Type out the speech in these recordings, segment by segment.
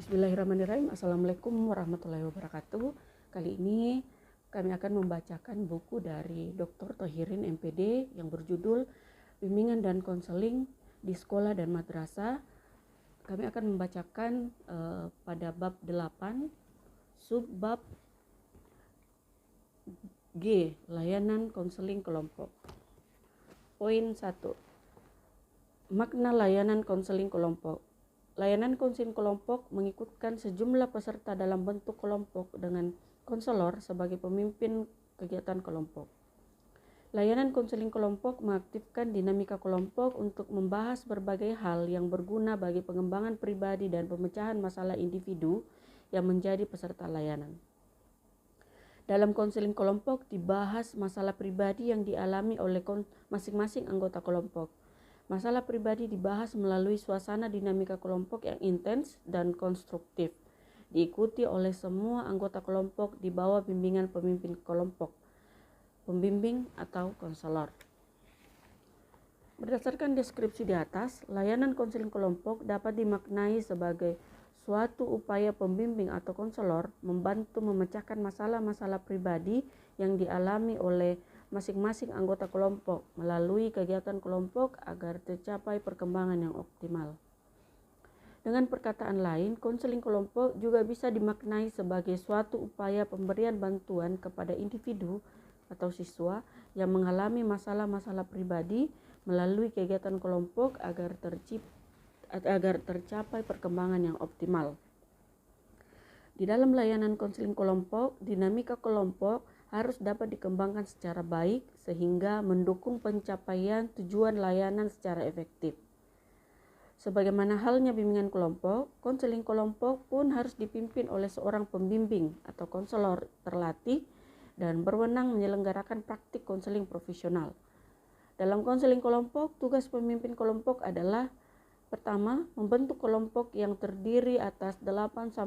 Bismillahirrahmanirrahim. Assalamualaikum warahmatullahi wabarakatuh. Kali ini kami akan membacakan buku dari Dr. Thohirin MPD yang berjudul Bimbingan dan Konseling di Sekolah dan Madrasah. Kami akan membacakan pada bab 8, subbab G, layanan konseling kelompok. Poin 1. Makna layanan konseling kelompok. Layanan konseling kelompok mengikutkan sejumlah peserta dalam bentuk kelompok dengan konselor sebagai pemimpin kegiatan kelompok. Layanan konseling kelompok mengaktifkan dinamika kelompok untuk membahas berbagai hal yang berguna bagi pengembangan pribadi dan pemecahan masalah individu yang menjadi peserta layanan. Dalam konseling kelompok dibahas masalah pribadi yang dialami oleh masing-masing anggota kelompok. Masalah pribadi dibahas melalui suasana dinamika kelompok yang intens dan konstruktif, diikuti oleh semua anggota kelompok di bawah bimbingan pemimpin kelompok, pembimbing atau konselor. Berdasarkan deskripsi di atas, layanan konseling kelompok dapat dimaknai sebagai suatu upaya pembimbing atau konselor membantu memecahkan masalah-masalah pribadi yang dialami oleh masing-masing anggota kelompok melalui kegiatan kelompok agar tercapai perkembangan yang optimal. Dengan perkataan lain, konseling kelompok juga bisa dimaknai sebagai suatu upaya pemberian bantuan kepada individu atau siswa yang mengalami masalah-masalah pribadi melalui kegiatan kelompok agar tercapai perkembangan yang optimal. Di dalam layanan konseling kelompok, dinamika kelompok harus dapat dikembangkan secara baik sehingga mendukung pencapaian tujuan layanan secara efektif. Sebagaimana halnya bimbingan kelompok, konseling kelompok pun harus dipimpin oleh seorang pembimbing atau konselor terlatih dan berwenang menyelenggarakan praktik konseling profesional. Dalam konseling kelompok, tugas pemimpin kelompok adalah: pertama, membentuk kelompok yang terdiri atas 8-10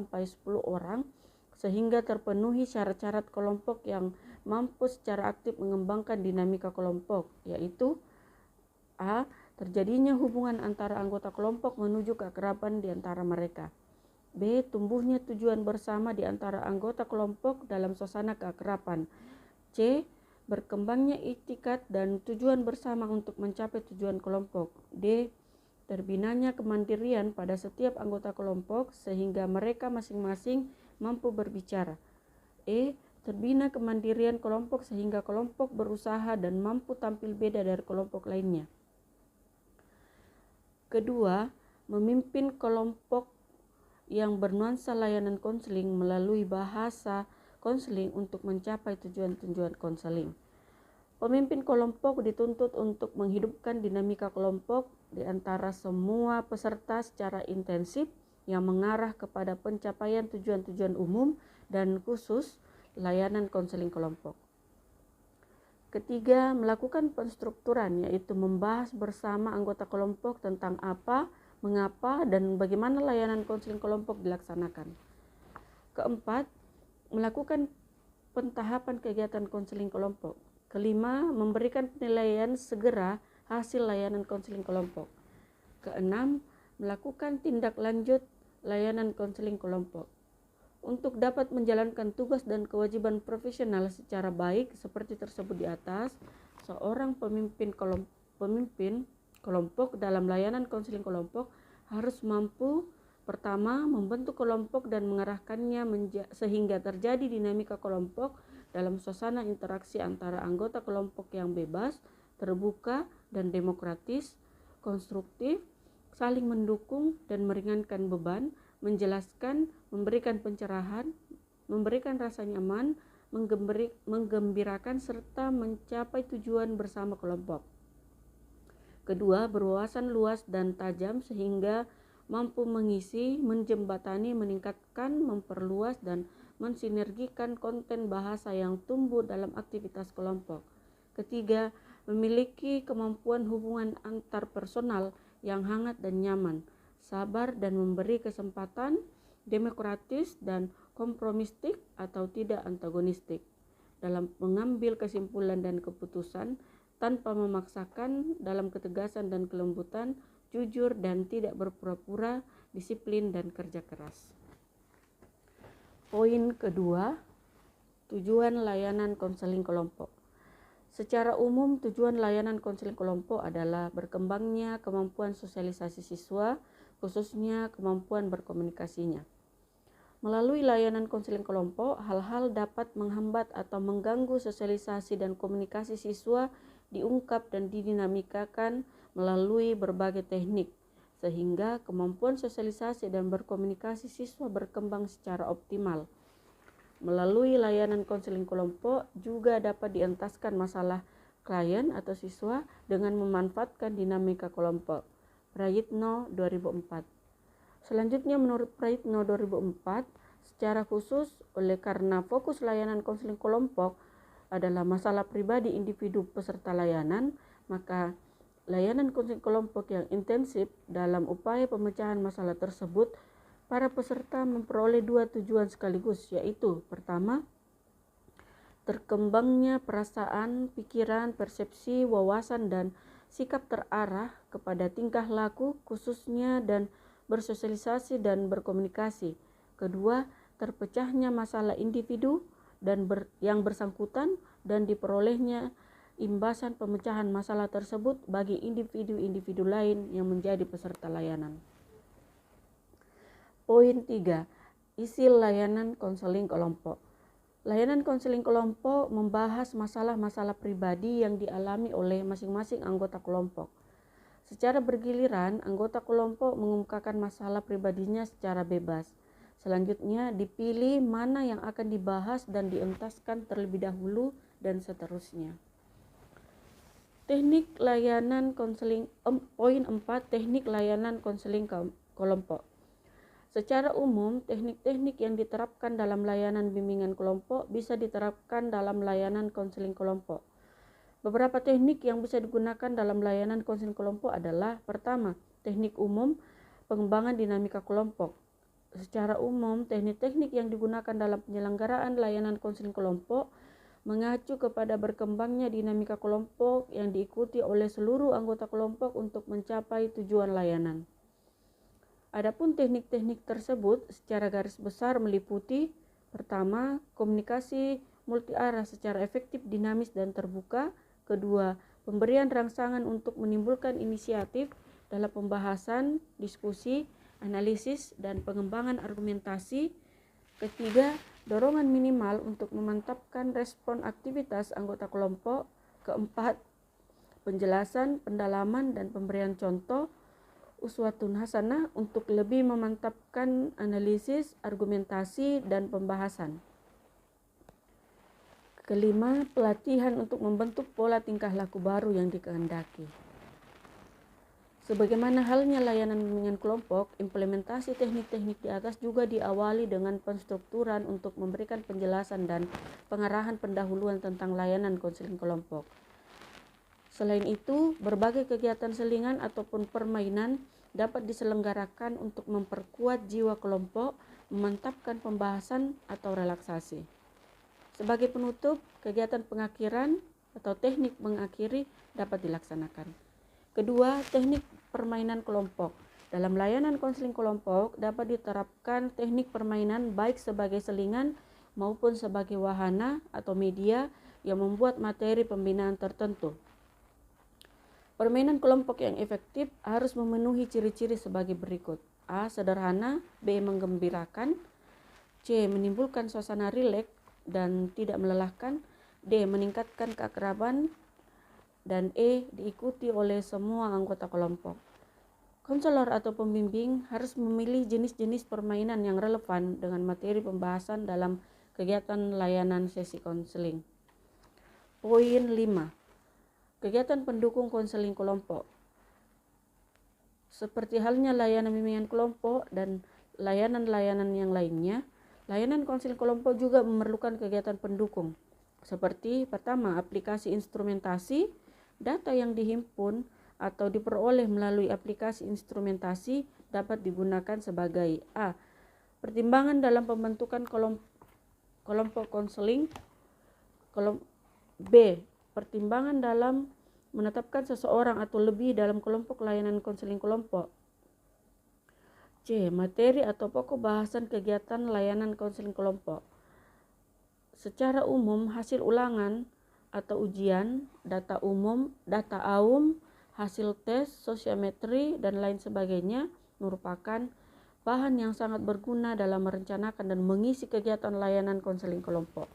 orang sehingga terpenuhi syarat-syarat kelompok yang mampu secara aktif mengembangkan dinamika kelompok, yaitu A. Terjadinya hubungan antara anggota kelompok menuju keakraban di antara mereka. B. Tumbuhnya tujuan bersama di antara anggota kelompok dalam suasana keakraban. C. Berkembangnya iktikat dan tujuan bersama untuk mencapai tujuan kelompok. D. Terbinanya kemandirian pada setiap anggota kelompok sehingga mereka masing-masing mampu berbicara. E. Terbina kemandirian kelompok sehingga kelompok berusaha dan mampu tampil beda dari kelompok lainnya. Kedua, memimpin kelompok yang bernuansa layanan konseling melalui bahasa konseling untuk mencapai tujuan-tujuan konseling. Pemimpin kelompok dituntut untuk menghidupkan dinamika kelompok di antara semua peserta secara intensif yang mengarah kepada pencapaian tujuan-tujuan umum dan khusus layanan konseling kelompok. Ketiga, melakukan penstrukturan, yaitu membahas bersama anggota kelompok tentang apa, mengapa, dan bagaimana layanan konseling kelompok dilaksanakan. Keempat, melakukan pentahapan kegiatan konseling kelompok. Kelima, memberikan penilaian segera hasil layanan konseling kelompok. Keenam, melakukan tindak lanjut layanan konseling kelompok. Untuk dapat menjalankan tugas dan kewajiban profesional secara baik seperti tersebut di atas, seorang pemimpin kelompok dalam layanan konseling kelompok harus mampu: pertama, membentuk kelompok dan mengarahkannya sehingga terjadi dinamika kelompok dalam suasana interaksi antara anggota kelompok yang bebas, terbuka, dan demokratis, konstruktif, saling mendukung dan meringankan beban, menjelaskan, memberikan pencerahan, memberikan rasa nyaman, menggembirakan, serta mencapai tujuan bersama kelompok. Kedua, berwawasan luas dan tajam sehingga mampu mengisi, menjembatani, meningkatkan, memperluas, dan mensinergikan konten bahasa yang tumbuh dalam aktivitas kelompok. Ketiga, memiliki kemampuan hubungan antar personal yang hangat dan nyaman, sabar dan memberi kesempatan, demokratis dan kompromistik atau tidak antagonistik dalam mengambil kesimpulan dan keputusan tanpa memaksakan, dalam ketegasan dan kelembutan, jujur dan tidak berpura-pura, disiplin dan kerja keras. Poin kedua, tujuan layanan konseling kelompok. Secara umum, tujuan layanan konseling kelompok adalah berkembangnya kemampuan sosialisasi siswa, khususnya kemampuan berkomunikasinya. Melalui layanan konseling kelompok, hal-hal dapat menghambat atau mengganggu sosialisasi dan komunikasi siswa diungkap dan didinamikakan melalui berbagai teknik, sehingga kemampuan sosialisasi dan berkomunikasi siswa berkembang secara optimal. Melalui layanan konseling kelompok juga dapat dientaskan masalah klien atau siswa dengan memanfaatkan dinamika kelompok. Prayitno 2004. Selanjutnya, menurut Prayitno 2004, secara khusus oleh karena fokus layanan konseling kelompok adalah masalah pribadi individu peserta layanan, maka layanan konseling kelompok yang intensif dalam upaya pemecahan masalah tersebut, para peserta memperoleh dua tujuan sekaligus, yaitu pertama, terkembangnya perasaan, pikiran, persepsi, wawasan, dan sikap terarah kepada tingkah laku khususnya dan bersosialisasi dan berkomunikasi. Kedua, terpecahnya masalah individu dan yang bersangkutan dan diperolehnya imbasan pemecahan masalah tersebut bagi individu-individu lain yang menjadi peserta layanan. Poin 3. Isi layanan konseling kelompok. Layanan konseling kelompok membahas masalah-masalah pribadi yang dialami oleh masing-masing anggota kelompok. Secara bergiliran, anggota kelompok mengungkapkan masalah pribadinya secara bebas. Selanjutnya, dipilih mana yang akan dibahas dan dientaskan terlebih dahulu dan seterusnya. Teknik layanan konseling. Poin 4. Teknik layanan konseling kelompok. Secara umum, teknik-teknik yang diterapkan dalam layanan bimbingan kelompok bisa diterapkan dalam layanan konseling kelompok. Beberapa teknik yang bisa digunakan dalam layanan konseling kelompok adalah: pertama, teknik umum, pengembangan dinamika kelompok. Secara umum, teknik-teknik yang digunakan dalam penyelenggaraan layanan konseling kelompok mengacu kepada berkembangnya dinamika kelompok yang diikuti oleh seluruh anggota kelompok untuk mencapai tujuan layanan. Adapun teknik-teknik tersebut secara garis besar meliputi: pertama, komunikasi multiarah secara efektif, dinamis, dan terbuka. Kedua, pemberian rangsangan untuk menimbulkan inisiatif dalam pembahasan, diskusi, analisis, dan pengembangan argumentasi. Ketiga, dorongan minimal untuk memantapkan respon aktivitas anggota kelompok. Keempat, penjelasan, pendalaman, dan pemberian contoh uswatun hasanah untuk lebih memantapkan analisis, argumentasi, dan pembahasan. Kelima, pelatihan untuk membentuk pola tingkah laku baru yang dikehendaki. Sebagaimana halnya layanan bimbingan kelompok, implementasi teknik-teknik di atas juga diawali dengan penstrukturan untuk memberikan penjelasan dan pengarahan pendahuluan tentang layanan konseling kelompok. Selain itu, berbagai kegiatan selingan ataupun permainan dapat diselenggarakan untuk memperkuat jiwa kelompok, memantapkan pembahasan atau relaksasi. Sebagai penutup, kegiatan pengakhiran atau teknik mengakhiri dapat dilaksanakan. Kedua, teknik permainan kelompok. Dalam layanan konseling kelompok dapat diterapkan teknik permainan baik sebagai selingan maupun sebagai wahana atau media yang membuat materi pembinaan tertentu. Permainan kelompok yang efektif harus memenuhi ciri-ciri sebagai berikut: A. Sederhana, B. Menggembirakan, C. Menimbulkan suasana rileks dan tidak melelahkan, D. Meningkatkan keakraban, dan E. Diikuti oleh semua anggota kelompok. Konselor atau pembimbing harus memilih jenis-jenis permainan yang relevan dengan materi pembahasan dalam kegiatan layanan sesi konseling. Poin 5. Kegiatan pendukung konseling kelompok. Seperti halnya layanan bimbingan kelompok dan layanan-layanan yang lainnya, layanan konseling kelompok juga memerlukan kegiatan pendukung. Seperti pertama, aplikasi instrumentasi. Data yang dihimpun atau diperoleh melalui aplikasi instrumentasi dapat digunakan sebagai A. Pertimbangan dalam pembentukan kelompok konseling. B. Pertimbangan dalam menetapkan seseorang atau lebih dalam kelompok layanan konseling kelompok. C. Materi atau pokok bahasan kegiatan layanan konseling kelompok. Secara umum, hasil ulangan atau ujian, data umum, data AUM, hasil tes, sosiometri, dan lain sebagainya merupakan bahan yang sangat berguna dalam merencanakan dan mengisi kegiatan layanan konseling kelompok.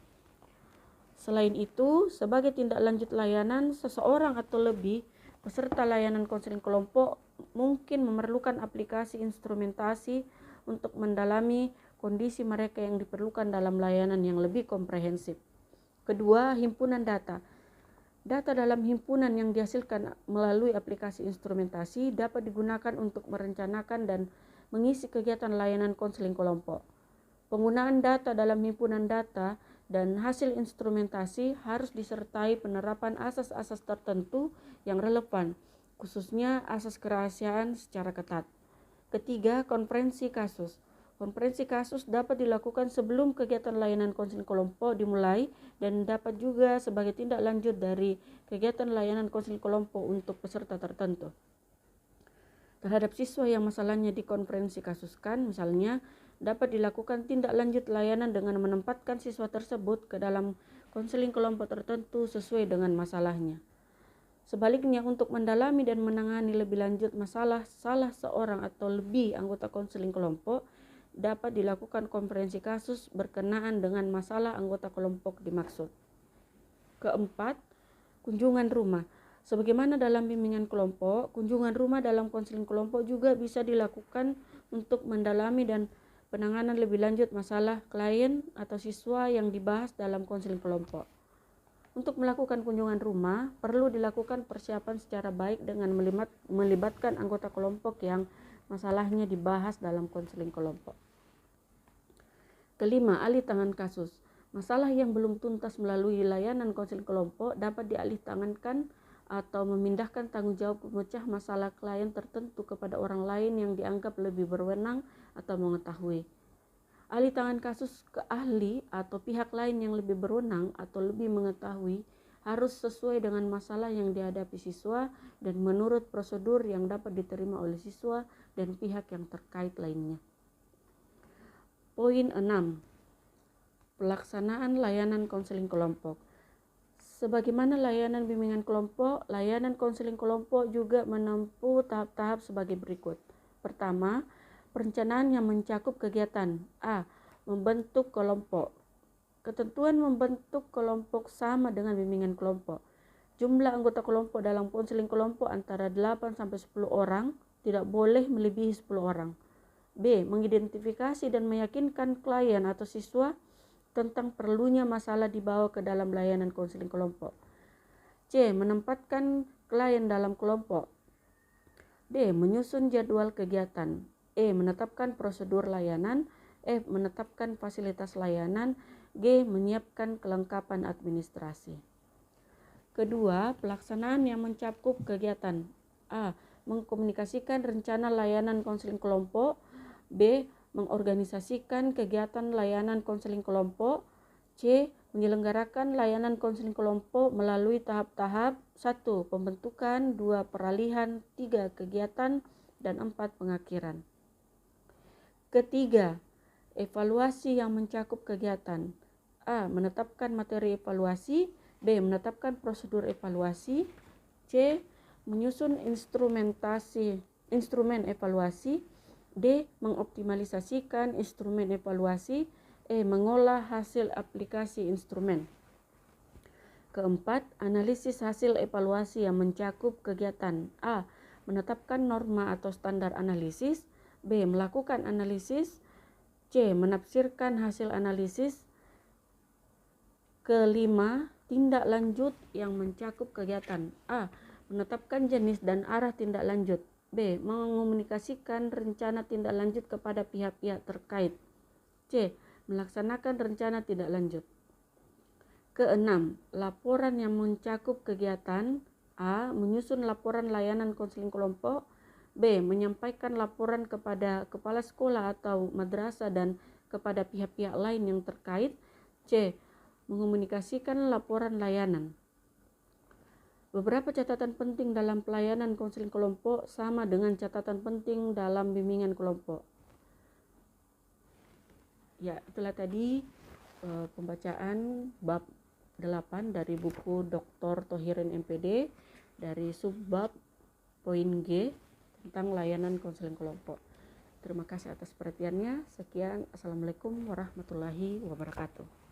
Selain itu, sebagai tindak lanjut layanan, seseorang atau lebih peserta layanan konseling kelompok mungkin memerlukan aplikasi instrumentasi untuk mendalami kondisi mereka yang diperlukan dalam layanan yang lebih komprehensif. Kedua, himpunan data. Data dalam himpunan yang dihasilkan melalui aplikasi instrumentasi dapat digunakan untuk merencanakan dan mengisi kegiatan layanan konseling kelompok. Penggunaan data dalam himpunan data dan hasil instrumentasi harus disertai penerapan asas-asas tertentu yang relevan, khususnya asas kerahasiaan secara ketat. Ketiga, konferensi kasus. Konferensi kasus dapat dilakukan sebelum kegiatan layanan konseling kelompok dimulai dan dapat juga sebagai tindak lanjut dari kegiatan layanan konseling kelompok untuk peserta tertentu. Terhadap siswa yang masalahnya dikonferensi kasuskan, misalnya, dapat dilakukan tindak lanjut layanan dengan menempatkan siswa tersebut ke dalam konseling kelompok tertentu sesuai dengan masalahnya. Sebaliknya, untuk mendalami dan menangani lebih lanjut masalah salah seorang atau lebih anggota konseling kelompok, dapat dilakukan konferensi kasus berkenaan dengan masalah anggota kelompok dimaksud. Keempat, kunjungan rumah. Sebagaimana dalam bimbingan kelompok, kunjungan rumah dalam konseling kelompok juga bisa dilakukan untuk mendalami dan penanganan lebih lanjut masalah klien atau siswa yang dibahas dalam konseling kelompok. Untuk melakukan kunjungan rumah, perlu dilakukan persiapan secara baik dengan melibatkan anggota kelompok yang masalahnya dibahas dalam konseling kelompok. Kelima, alih tangan kasus. Masalah yang belum tuntas melalui layanan konseling kelompok dapat dialih tangankan atau memindahkan tanggung jawab pemecah masalah klien tertentu kepada orang lain yang dianggap lebih berwenang atau mengetahui. Alih tangan kasus ke ahli atau pihak lain yang lebih berwenang atau lebih mengetahui harus sesuai dengan masalah yang dihadapi siswa dan menurut prosedur yang dapat diterima oleh siswa dan pihak yang terkait lainnya. Poin 6. Pelaksanaan layanan konseling kelompok. Sebagaimana layanan bimbingan kelompok, layanan konseling kelompok juga menempuh tahap-tahap sebagai berikut. Pertama, perencanaan yang mencakup kegiatan. A. Membentuk kelompok. Ketentuan membentuk kelompok sama dengan bimbingan kelompok. Jumlah anggota kelompok dalam konseling kelompok antara 8 sampai 10 orang, tidak boleh melebihi 10 orang. B. Mengidentifikasi dan meyakinkan klien atau siswa tentang perlunya masalah dibawa ke dalam layanan konseling kelompok. C. Menempatkan klien dalam kelompok. D. Menyusun jadwal kegiatan. E. Menetapkan prosedur layanan. F. Menetapkan fasilitas layanan. G. Menyiapkan kelengkapan administrasi. Kedua, pelaksanaan yang mencakup kegiatan. A. Mengkomunikasikan rencana layanan konseling kelompok. B. Mengorganisasikan kegiatan layanan konseling kelompok. C. Menyelenggarakan layanan konseling kelompok melalui tahap-tahap. 1. Pembentukan, 2. Peralihan, 3. Kegiatan, dan 4. Pengakhiran. Ketiga, evaluasi yang mencakup kegiatan. A. Menetapkan materi evaluasi. B. Menetapkan prosedur evaluasi. C. Menyusun instrumen evaluasi. D. Mengoptimalisasikan instrumen evaluasi. E. Mengolah hasil aplikasi instrumen. Keempat, analisis hasil evaluasi yang mencakup kegiatan. A. Menetapkan norma atau standar analisis. B. Melakukan analisis. C. Menafsirkan hasil analisis. Kelima, tindak lanjut yang mencakup kegiatan. A. Menetapkan jenis dan arah tindak lanjut. B. Mengkomunikasikan rencana tindak lanjut kepada pihak-pihak terkait. C. Melaksanakan rencana tindak lanjut. Keenam, laporan yang mencakup kegiatan. A. Menyusun laporan layanan konseling kelompok. B. Menyampaikan laporan kepada kepala sekolah atau madrasah dan kepada pihak-pihak lain yang terkait. C. Mengkomunikasikan laporan layanan. Beberapa catatan penting dalam pelayanan konseling kelompok sama dengan catatan penting dalam bimbingan kelompok. Ya, itulah tadi pembacaan bab 8 dari buku Dr. Thohirin MPD dari subbab poin G tentang layanan konseling kelompok. Terima kasih atas perhatiannya. Sekian, Assalamualaikum warahmatullahi wabarakatuh.